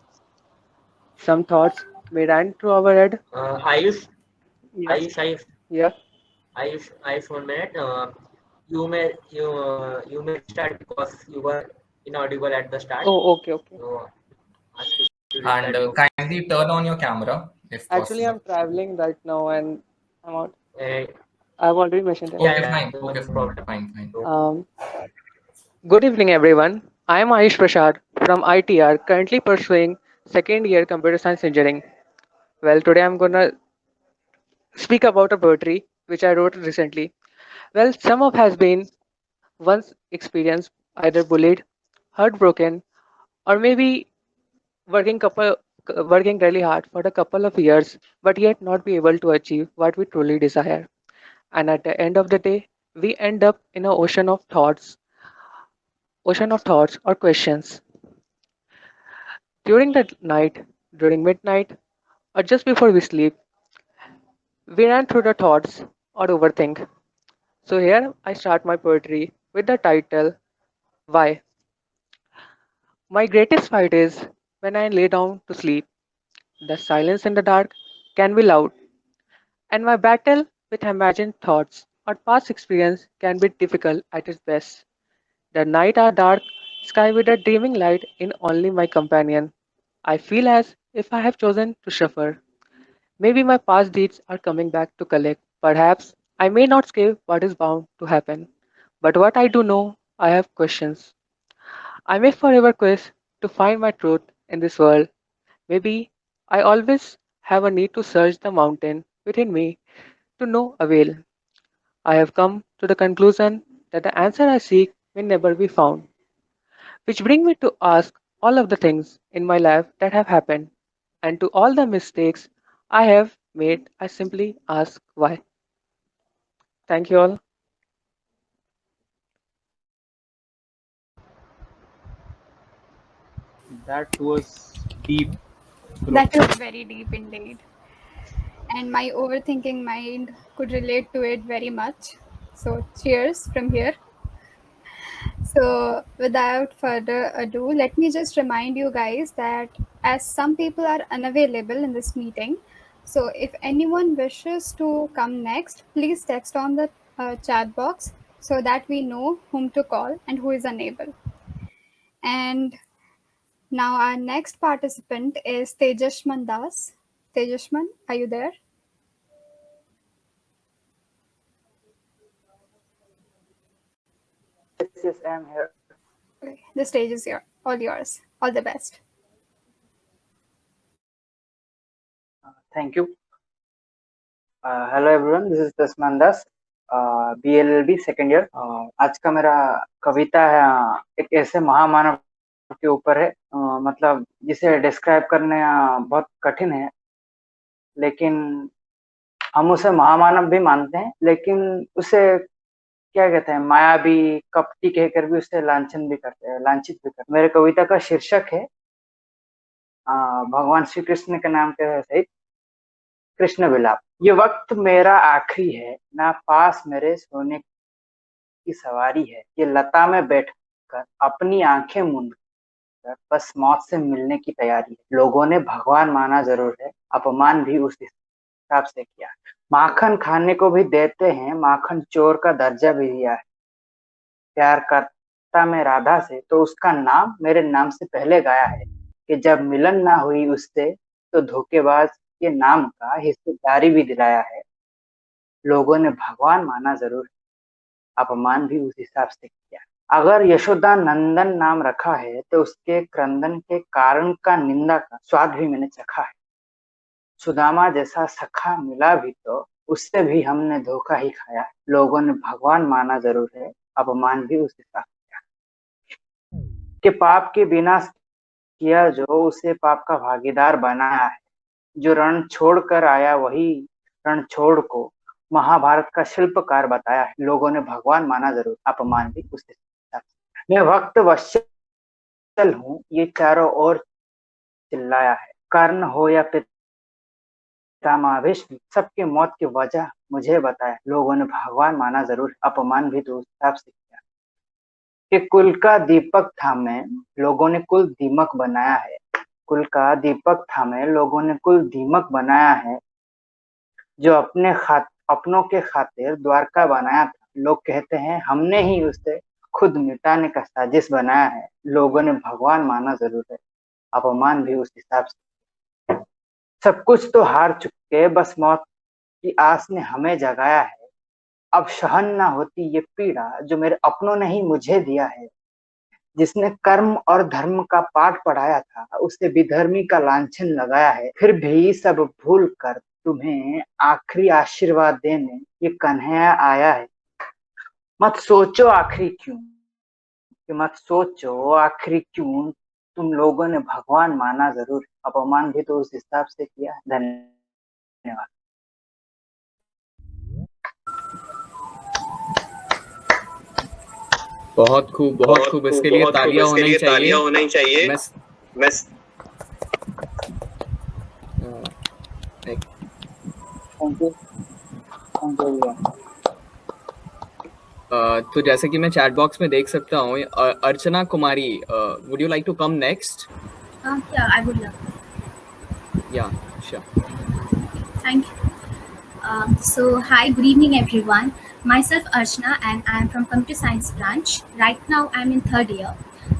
Some thoughts may run through our head. Ayush. Yes. Ayush. Yeah. Ayush, 1 minute. You may start because you were inaudible at the start. Oh, okay. So ask you to And restart. kindly turn on your camera if Actually, possible. I'm traveling right now and I'm out. Uh, I've already mentioned it. Okay, fine. Good evening, everyone. I am Ayush Prasad from ITR, currently pursuing second year computer science engineering. Well, today I'm gonna speak about a poetry which I wrote recently. Well, some of has been once experienced either bullied, heartbroken, or maybe working couple working really hard for a couple of years, but yet not be able to achieve what we truly desire. And at the end of the day, we end up in an ocean of thoughts or questions. During the night, during midnight, or just before we sleep, we run through the thoughts or overthink. So here I start my poetry with the title Why. My greatest fight is when I lay down to sleep. The silence in the dark can be loud, and my battle with imagined thoughts or past experience can be difficult at its best. The night are dark, sky with a dreaming light in only my companion. I feel as if I have chosen to suffer. Maybe my past deeds are coming back to collect. Perhaps I may not escape what is bound to happen. But what I do know, I have questions. I may forever quest to find my truth in this world. Maybe I always have a need to search the mountain within me to no avail. I have come to the conclusion that the answer I seek may never be found. Which bring me to ask all of the things in my life that have happened, and to all the mistakes I have made, I simply ask why. Thank you all. That was deep. That was very deep indeed. And my overthinking mind could relate to it very much. So, cheers from here. So, without further ado, let me just remind you guys that as some people are unavailable in this meeting, so if anyone wishes to come next, please text on the chat box so that we know whom to call and who is unable. And now our next participant is Tejashman Das. Tejashman, are you there? Yes, I'm here. Okay, the stage is all yours. All the best. Thank you. Hello everyone, this is Tasman Das. BLLB second year. आज का मेरा कविता है एक ऐसे महामानव के ऊपर है। मतलब जिसे डिस्क्राइब करने बहुत कठिन है, लेकिन हम उसे महामानव भी मानते हैं, लेकिन उसे क्या कहते हैं, मायावी कपटी कहकर भी उसे लांछन भी करते हैं, लांछित भी करते हैं। मेरे कविता का शीर्षक है भगवान श्री कृष्ण के नाम के सहित कृष्ण विलाप। ये वक्त मेरा आखिरी है, ना पास मेरे सोने की सवारी है। ये लता में बैठकर अपनी आंखें मूंद कर बस मौत से मिलने की तैयारी है। लोगों ने भगवान माना जरूर है, अपमान भी उस हिसाब से किया। माखन खाने को भी देते हैं, माखन चोर का दर्जा भी दिया है। प्यार करता मैं राधा से, तो उसका नाम मेरे नाम से पहले गाया है। कि जब मिलन ना हुई उससे, तो धोखेबाज के नाम का हिस्सेदारी भी दिलाया है। लोगों ने भगवान माना जरूर, अपमान भी उस हिसाब से किया। अगर यशोदा नंदन नाम रखा है, तो उसके क्रंदन के कारण का निंदा का स्वाद भी मैंने चखा है। सुदामा जैसा सखा मिला भी, तो उससे भी हमने धोखा ही खाया। लोगों ने भगवान माना जरूर है, अपमान भी उस हिसाब से किया। कि पाप के बिना किया जो उसे पाप का भागीदार बनाया है। जो रण छोड़ कर आया, वही रण छोड़ को महाभारत का शिल्पकार बताया है। लोगों ने भगवान माना जरूर, अपमान भी उस हिसाब से। मैं भक्त वत्सल हूँ, ये चारों ओर चिल्लाया है। कर्ण हो या पितामह भीष्म, सबके मौत की वजह मुझे बताया। लोगों ने भगवान माना जरूर, अपमान भी तो उस हिसाब से किया। कि कुल का दीपक था मैं, लोगों ने कुल दीमक बनाया है। कुल का दीपक था मैं, लोगों ने कुल दीमक बनाया है। जो अपनों के खातिर द्वारका बनाया था, लोग कहते हैं हमने ही उसे खुद मिटाने का साजिश बनाया है। लोगों ने भगवान माना जरूर है, अपमान भी उस हिसाब से। सब कुछ तो हार चुके, बस मौत की आस ने हमें जगाया है। अब सहन ना होती ये पीड़ा, जो मेरे अपनों ने ही मुझे दिया है। जिसने कर्म और धर्म का पाठ पढ़ाया था, उसे विधर्मी का लांछन लगाया है। फिर भी सब भूल कर तुम्हें आखिरी आशीर्वाद देने ये कन्हैया आया है। मत सोचो आखिरी क्यों, मत सोचो आखिरी क्यों, तुम लोगों ने भगवान माना जरूर, अपमान भी तो उस हिसाब से किया। धन्यवाद। बहुत खूब, बहुत खूब। इसके लिए तालियां होना ही चाहिए। मैं तो जैसे कि मैं चैट बॉक्स में देख सकता हूँ, Archana Kumari, would you like to come next? Yeah, I would love. Yeah, sure. Thank you. So, hi, good evening, everyone. Myself, Archana, and I am from Computer Science branch. Right now, I am in third year.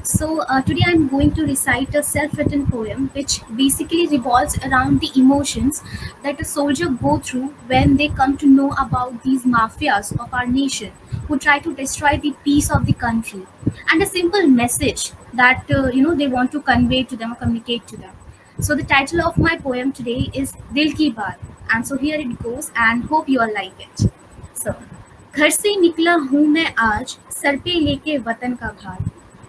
So, today I am going to recite a self-written poem which basically revolves around the emotions that a soldier go through when they come to know about these mafias of our nation who try to destroy the peace of the country, and a simple message that they want to convey to them or communicate to them. So, the title of my poem today is Dil Ki Baat, and so here it goes, and hope you all like it. So, घर से निकला हूँ मैं आज sir पे लेके वतन का भार,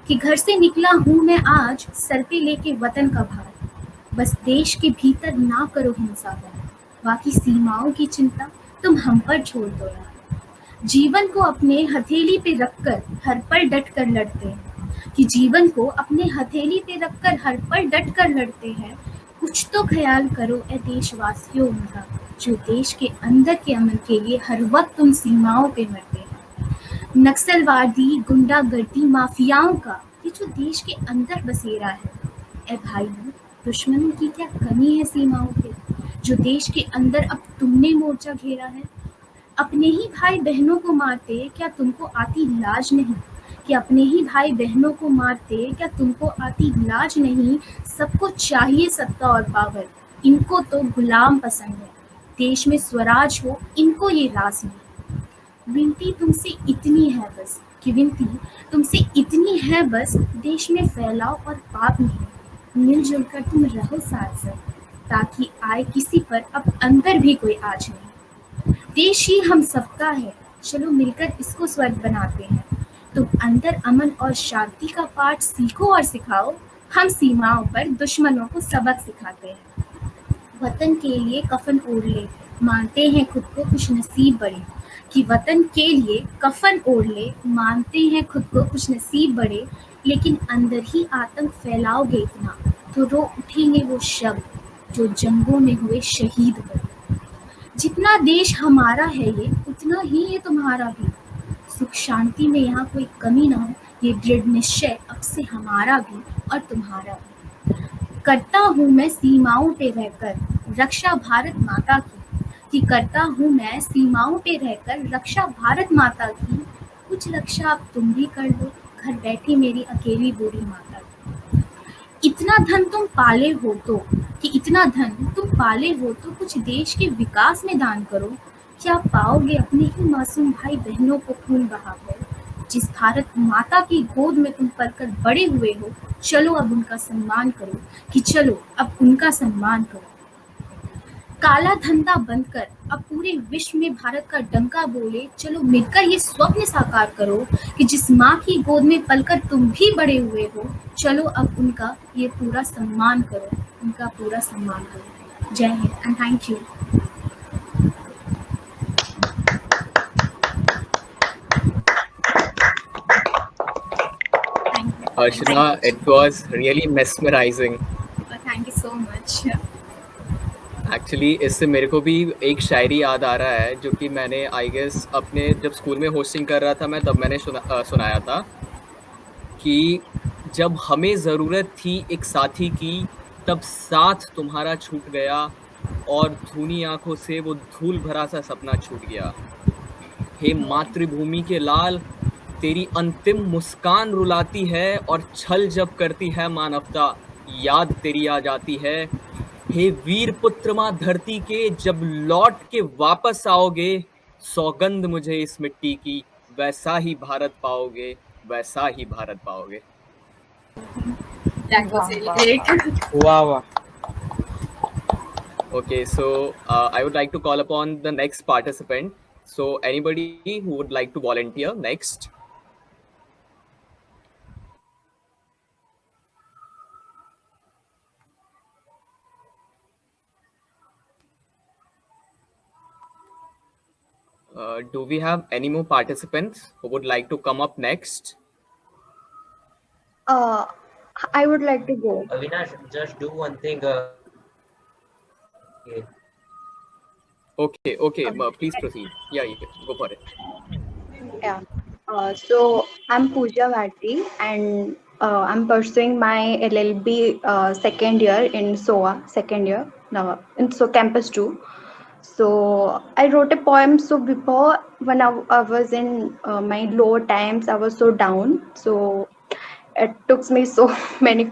कि घर से निकला हूँ मैं आज सर पे लेके वतन का भार। बस देश के भीतर ना करो हिंसा है, बाकी सीमाओं की चिंता तुम हम पर छोड़ दो यार। जीवन को अपने हथेली पे रखकर हर पल डट कर लड़ते हैं, कि जीवन को अपने हथेली पे रखकर हर पल डट कर लड़ते हैं। कुछ तो ख्याल करो ए देशवासियों उनका, जो देश के अंदर के अमन के लिए हर वक्त तुम सीमाओं पे मरते हैं। नक्सलवादी, गुंडागर्दी, माफियाओं का ये जो देश के अंदर बसेरा है। ए भाइयों, दुश्मनों की क्या कमी है सीमाओं पे, जो देश के अंदर अब तुमने मोर्चा घेरा है। अपने ही भाई बहनों को मारते क्या तुमको आती लाज नहीं, कि अपने ही भाई बहनों को मारते क्या तुमको आती लाज नहीं। सबको चाहिए सत्ता और पावर, इनको तो गुलाम पसंद है। देश में स्वराज हो, इनको ये रास नहीं। विनती तुमसे इतनी है बस, कि विनती तुमसे इतनी है बस, देश में फैलाओ और पाप नहीं। मिलजुल कर तुम रहो साथ साथ, ताकि आए किसी पर अब अंदर भी कोई आज नहीं। देश ही हम सबका है, चलो मिलकर इसको स्वर्ग बनाते हैं। तुम अंदर अमन और शांति का पाठ सीखो और सिखाओ, हम सीमाओं पर दुश्मनों को सबक सिखाते हैं। वतन के लिए कफन ओढ़ ले, मानते हैं खुद को कुछ नसीब बड़े, कि वतन के लिए कफन ओढ़ ले, मानते हैं खुद को कुछ नसीब बड़े, लेकिन अंदर ही आतंक फैलाओगे इतना तो रो उठेंगे वो शब्द जो जंगों में हुए शहीद बड़े। जितना देश हमारा है ये, उतना ही ये तुम्हारा भी, सुख शांति में यहाँ कोई कमी ना हो, ये दृढ़ निश्चय अब से हमारा भी और तुम्हारा भी। करता हूँ मैं सीमाओं पे रहकर रक्षा भारत माता की, कि करता हूँ मैं सीमाओं पे रहकर रक्षा भारत माता की, कुछ रक्षा अब तुम भी कर लो घर बैठी मेरी अकेली बूढ़ी माता की। इतना धन तुम पाले हो तो, कि इतना धन तुम पाले हो तो कुछ देश के विकास में दान करो, क्या पाओगे अपने ही मासूम भाई बहनों को खून बहाकर। जिस भारत माता की गोद में तुम पलकर बड़े हुए हो, चलो अब उनका सम्मान करो, कि चलो अब उनका सम्मान करो। काला धंधा बंद कर अब पूरे विश्व में भारत का डंका बोले, चलो मिलकर ये स्वप्न साकार करो, कि जिस माँ की गोद में पलकर तुम भी बड़े हुए हो, चलो अब उनका ये पूरा सम्मान करो, उनका पूरा सम्मान करो। जय Hind and thank you. Archana, it was really mesmerizing. Thank you so much. Actually इससे मेरे को भी एक शायरी याद आ रहा है जो कि मैंने आई गेस अपने जब स्कूल में होस्टिंग कर रहा था मैं, तब मैंने सुनाया था कि जब हमें ज़रूरत थी एक साथी की, तब साथ तुम्हारा छूट गया और धुनी आंखों से वो धूल भरा सा सपना छूट गया। हे मातृभूमि के लाल, तेरी अंतिम मुस्कान रुलाती है और छल जब करती है मानवता, याद तेरी आ जाती है। हे वीर पुत्र माँ धरती के, जब लौट के वापस आओगे, सौगंध मुझे इस मिट्टी की, वैसा ही भारत पाओगे, वैसा ही भारत पाओगे। That was really great. Wow. Okay, so I would like to call upon the next participant. So anybody who would like to volunteer next? Do we have any more participants who would like to come up next? I would like to go. Avinash, just do one thing. Okay. Please proceed. Yeah, you can go for it. Yeah. So I'm Pooja Bharti and I'm pursuing my LLB second year in SOA, second year now in Campus 2. So I wrote a poem. So before, when I was in my low times, I was so down. So it took me so many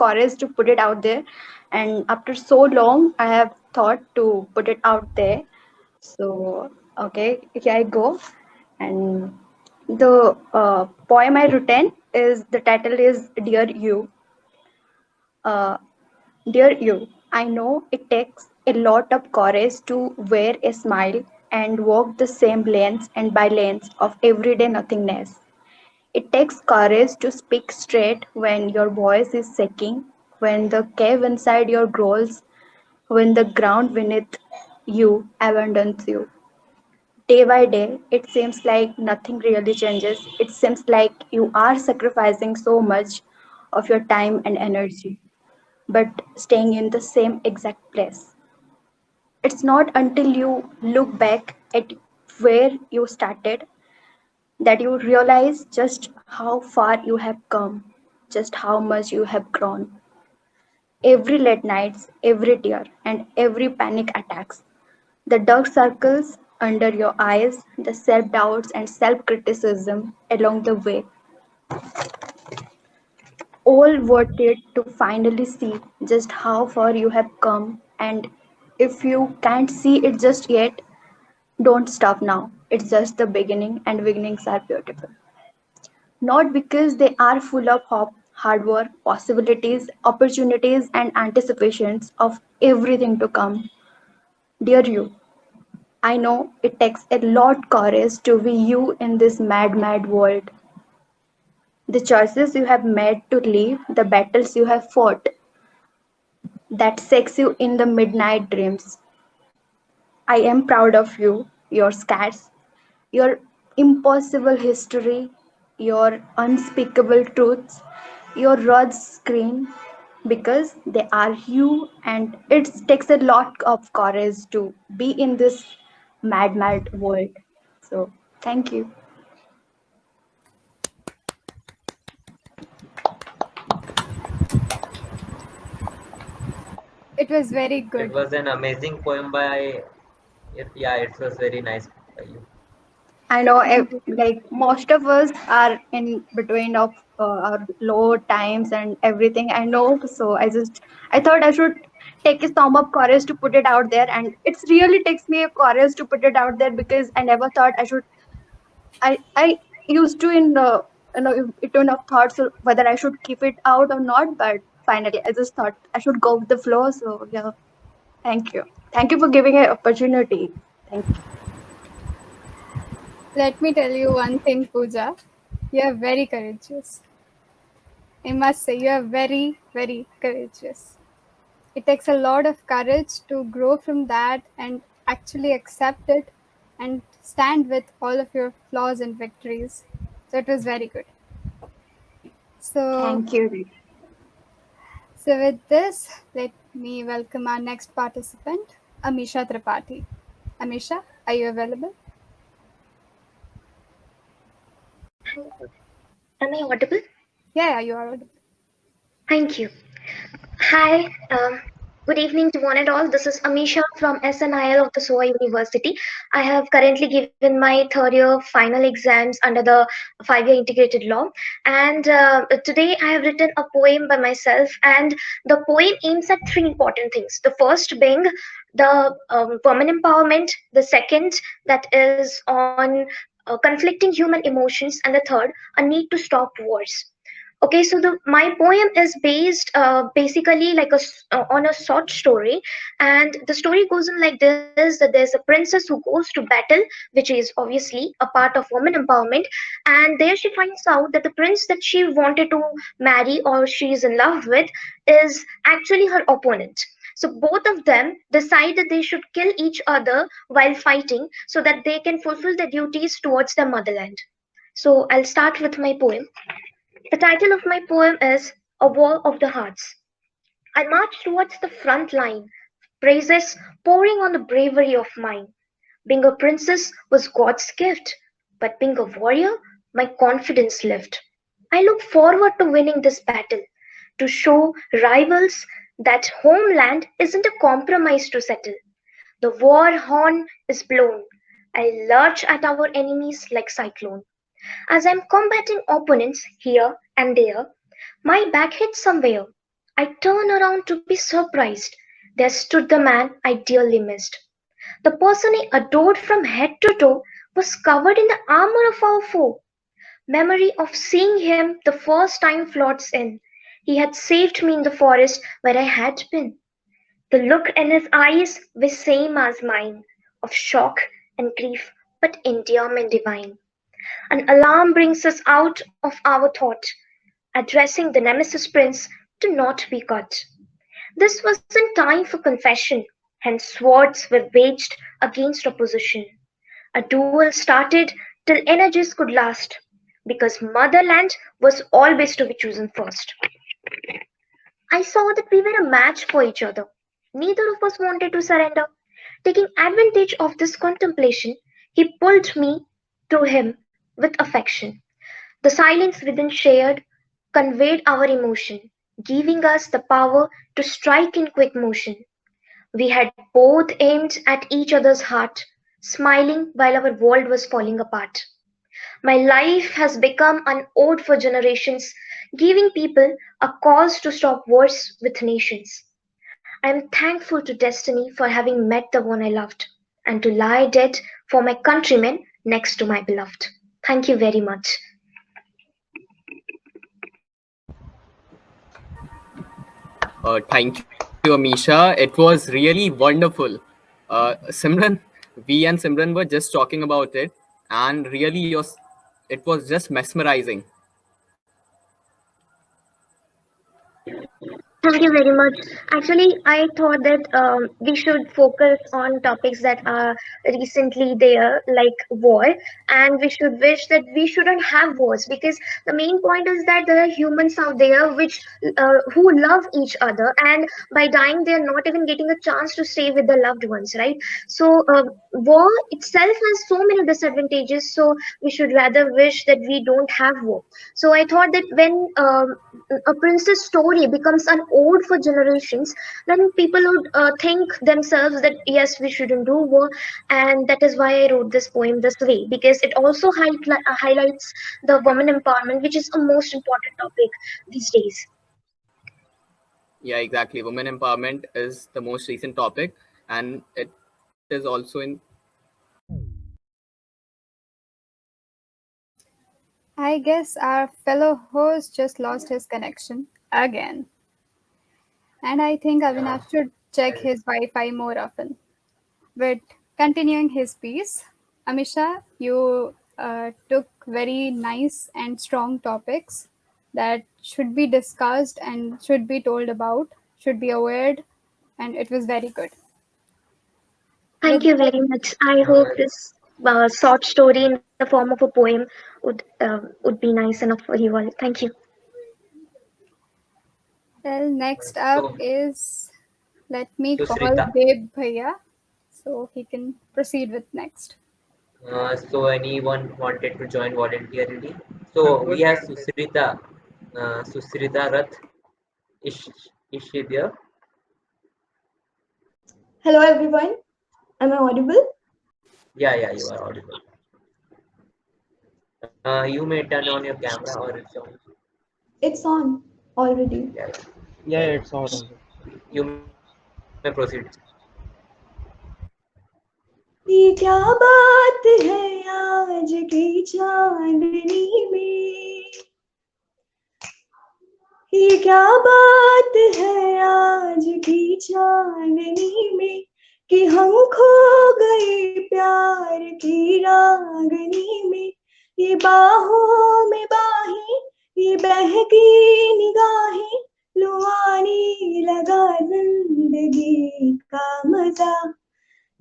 courage to put it out there, and after so long, I have thought to put it out there. So okay, here I go. And the poem I written is, the title is Dear You. Dear you, I know it takes a lot of courage to wear a smile and walk the same lanes and by lanes of everyday nothingness. It takes courage to speak straight when your voice is shaking, when the cave inside you growls, when the ground beneath you abandons you. Day by day, it seems like nothing really changes. It seems like you are sacrificing so much of your time and energy, but staying in the same exact place. It's not until you look back at where you started that you realize just how far you have come, just how much you have grown. Every late nights, every tear, and every panic attacks, the dark circles under your eyes, the self-doubts and self-criticism along the way, all worth it to finally see just how far you have come. And if you can't see it just yet, don't stop now. It's just the beginning, and beginnings are beautiful. Not because they are full of hope, hard work, possibilities, opportunities, and anticipations of everything to come. Dear you, I know it takes a lot courage to be you in this mad, mad world. The choices you have made to live, the battles you have fought, that sex you in the midnight dreams. I am proud of you, your scars, your impossible history, your unspeakable truths, your raw screen, because they are you, and it takes a lot of courage to be in this mad, mad world. So, thank you. It was very It good. was an amazing poem by. Yeah, it was very nice by you. I know, like most of us are in between of our low times and everything. I know, so I thought I should take a storm of courage to put it out there, and it's really takes me a courage to put it out there because I never thought I should. I used to in the tone of thoughts whether I should keep it out or not, but finally I just thought I should go with the flow. So yeah, thank you for giving an opportunity. Thank you. Let me tell you one thing, Pooja. You are very courageous. I must say, you are very, very courageous. It takes a lot of courage to grow from that and actually accept it and stand with all of your flaws and victories. So it was very good. Thank you. So with this, let me welcome our next participant, Amisha Tripathi. Amisha, are you available? Am I audible? Yeah, you are audible. Thank you. Hi, good evening to one and all. This is Amisha from SNIL of the SOA University. I have currently given my third year final exams under the 5-year integrated law. And today I have written a poem by myself, and the poem aims at three important things. The first being the women empowerment, the second that is on conflicting human emotions, and the third, a need to stop wars. Okay, so the my poem is based basically like on a short story, and the story goes in like this: that there's a princess who goes to battle, which is obviously a part of women empowerment, and there she finds out that the prince that she wanted to marry or she is in love with is actually her opponent. So both of them decide that they should kill each other while fighting so that they can fulfill their duties towards their motherland. So I'll start with my poem. The title of my poem is A War of the Hearts. I marched towards the front line, praises pouring on the bravery of mine. Being a princess was God's gift, but being a warrior, my confidence lived. I look forward to winning this battle, to show rivals that homeland isn't a compromise to settle. The war horn is blown. I lurch at our enemies like cyclone. As I'm combating opponents here and there, my back hits somewhere. I turn around to be surprised. There stood the man I dearly missed. The person I adored from head to toe was covered in the armor of our foe. Memory of seeing him the first time floats in. He had saved me in the forest where I had been. The look in his eyes was same as mine, of shock and grief, but endearment divine. An alarm brings us out of our thought, addressing the Nemesis Prince to not be caught. This wasn't time for confession, hence swords were waged against opposition. A duel started till energies could last, because motherland was always to be chosen first. I saw that we were a match for each other. Neither of us wanted to surrender. Taking advantage of this contemplation, he pulled me to him with affection. The silence within shared conveyed our emotion, giving us the power to strike in quick motion. We had both aimed at each other's heart, smiling while our world was falling apart. My life has become an ode for generations, giving people a cause to stop wars with nations. I am thankful to destiny for having met the one I loved, and to lie dead for my countrymen next to my beloved. Thank you very much. Thank you, Amisha. It was really wonderful. Simran, We and Simran were just talking about it, and really, it was just mesmerizing. Thank you very much. Actually, I thought that we should focus on topics that are recently there, like war, and we should wish that we shouldn't have wars, because the main point is that there are humans out there which who love each other, and by dying, they are not even getting a chance to stay with their loved ones, right? So, war itself has so many disadvantages. So we should rather wish that we don't have war. So I thought that when a princess story becomes an ode for generations, then people would think themselves that yes, we shouldn't do war, and that is why I wrote this poem this way, because it also highlights the woman empowerment, which is a most important topic these days. Yeah, exactly. Women empowerment is the most recent topic, and it is also in. I guess our fellow host just lost his connection again. And I think Avinash should check his Wi-Fi more often. But continuing his piece, Amisha, you took very nice and strong topics that should be discussed and should be told about, should be aware, and it was very good. Thank you very much. I hope this short story in the form of a poem would be nice enough for you all. Thank you. Well, next up is, let me call Sushrita. Deb Bhaiya so he can proceed with next. So anyone wanted to join voluntarily? So we have Susrita Rath. Is she there? Hello everyone, am I audible? Yeah, you are audible. You may turn on your camera or it's on. It's on already. Yeah, it's on. You may proceed. ये क्या बात है आज की चांदनी में, ये क्या बात है आज की चांदनी में, कि हम खो गए प्यार की रागनी में। ये बाहों में बाहें, ये बहकी निगाहें, लुभाने लगा जिंदगी का मजा।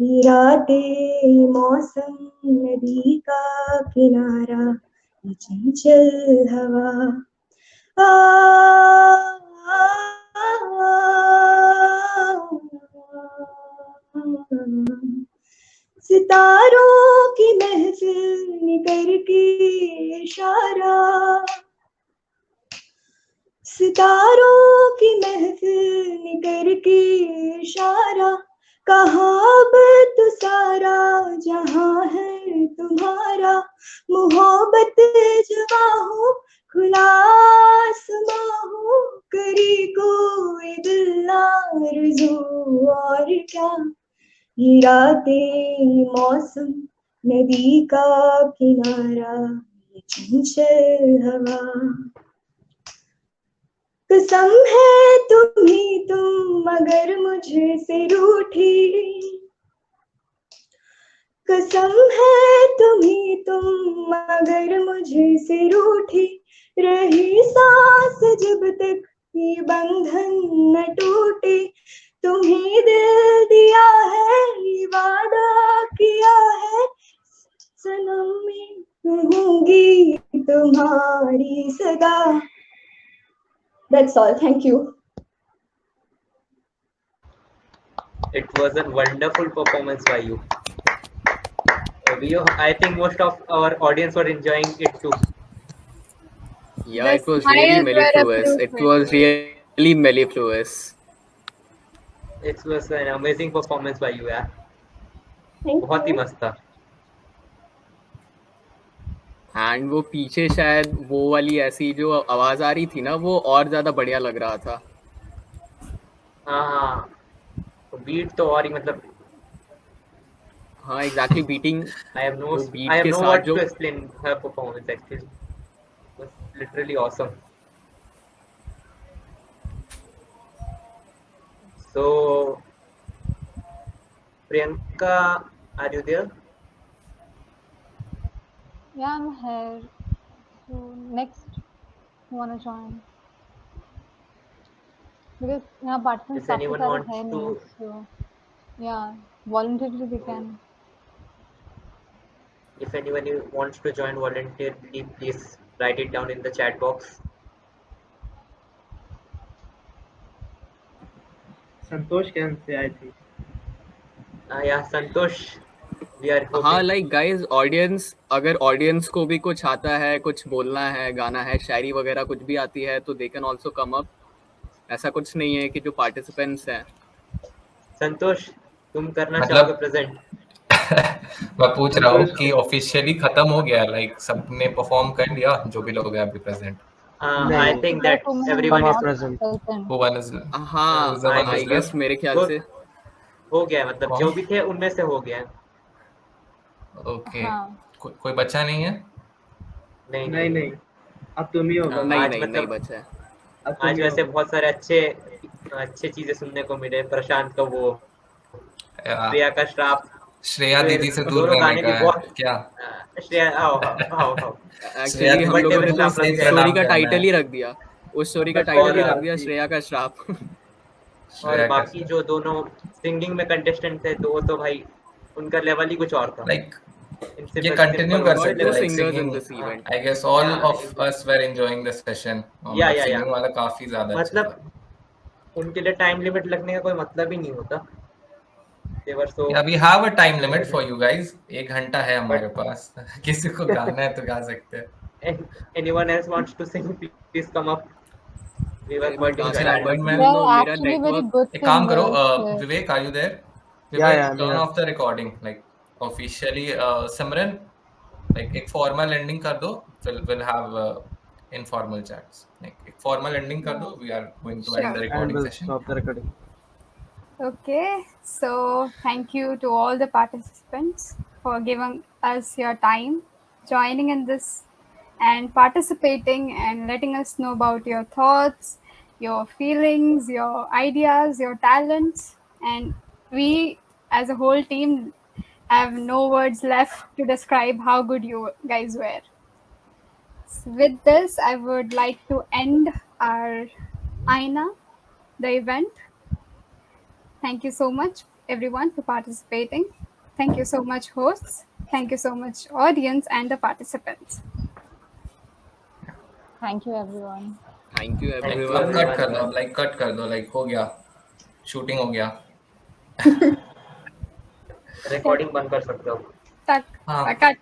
ये रातें मौसम नदी का किनारा, ये चंचल हवा, सितारों की महफिल में करके इशारा, सितारों की महफिल में करके इशारा, कहाँ अब तो सारा जहां है तुम्हारा। मोहब्बत जवा हो, खुला आसमां हो, करी कोई दिल आरज़ू और क्या। ये रातें मौसम नदी का किनारा, ये चंचल हवा, कसम है तुम्ही तुम मगर मुझे से रूठी, कसम है तुम्ही तुम मगर मुझे से रूठी, रही सांस जब तक ये बंधन न टूटे। तुम्हें दिल दिया है, ये वादा किया है, सनम में कहूंगी तुम्हारी सदा। That's all. Thank you. It was a wonderful performance by you. I think most of our audience were enjoying it too. Yeah, it was really mellifluous. It was really mellifluous. It was an amazing performance by you, यार. Thank बहुत ही मस्त था. And वो पीछे शायद वो वाली ऐसी जो आवाज आ रही थी ना, वो और ज्यादा बढ़िया लग रहा था. हाँ, बीट तो और ही मतलब. हाँ, exactly beating. I have no word to explain her performance actually. It was literally awesome. So, Priyanka, Are you there? Yeah, I'm here. So next, who wanna join? Because यहाँ participants If काफी anyone सारे wants हैं to, नहीं, so yeah, voluntarily they can. if anyone wants to join voluntarily, please write it down in the chat box. Santosh can say, I think. Yeah, Santosh, we are hoping. हाँ like guys audience, अगर audience को भी कुछ आता है, कुछ बोलना है, गाना है, शायरी वगैरह कुछ भी आती है तो they can also come up. ऐसा कुछ नहीं है कि जो पार्टिसिपेंट्स हैं. संतोष, तुम करना मतलब चाहोगे प्रेजेंट? मैं पूछ रहा हूँ कि ऑफिशियली खत्म हो गया, लाइक सबने परफॉर्म कर लिया जो भी लोग हैं अभी present? I think that everyone is present. Who one is? हाँ who's the one I is guess left? मेरे ख्याल से हो गया, मतलब जो भी थे उनमें से हो गया. ओके. हाँ. कोई बच्चा नहीं है? नहीं, अब तुम ही होगा. नहीं बचा है. आज वैसे बहुत सारे अच्छे चीजें सुनने को मिले. प्रशांत का वो, श्रेया का श्राप, श्रेया दीदी से दूर दोनों रहने गाने का भी बहुत. क्या? श्रेया आओ. एक्चुअली हम लोगों ने तो स्टोरी का टाइटल ही रख दिया. उस स्टोरी का टाइटल ही रख दिया श्रेया का श्राप. और बाकी जो दोनों सिंगिंग में कंटेस्टेंट थे तो वो तो भाई उनका लेवल ही कुछ और था. लाइक ये कंटिन्यू कर सकते हैं singers in this event. I guess all of us were enjoying this session. Yeah. Singing वाला काफी ज्यादा अच्छा था. मतलब उनके लिए टाइम लिमिट लगने का कोई मतलब ही नहीं होता. They were so. Yeah, we have a time limit for you guys. 1 घंटा है हमारे पास. किसी को गाना है तो गा सकते हैं. Anyone else wants to sing? Please come up. We were waiting. एक काम करो, विवेक, are you there? Yeah, turn off the recording, like officially. Simran, like एक formal ending कर दो. We'll have informal chats. Like एक formal ending कर दो. We are going to end the recording we'll session. stop the recording. Okay, so thank you to all the participants for giving us your time, joining in this and participating and letting us know about your thoughts, your feelings, your ideas, your talents. And we as a whole team have no words left to describe how good you guys were. So with this, I would like to end our Aina, the event. Thank you so much, everyone, for participating. Thank you so much, hosts. Thank you so much, audience and the participants. Thank you, everyone. Thank you, अब everyone. Cut कर दो, like हो गया, shooting हो गया. Recording बंद कर सकते हो. Cut.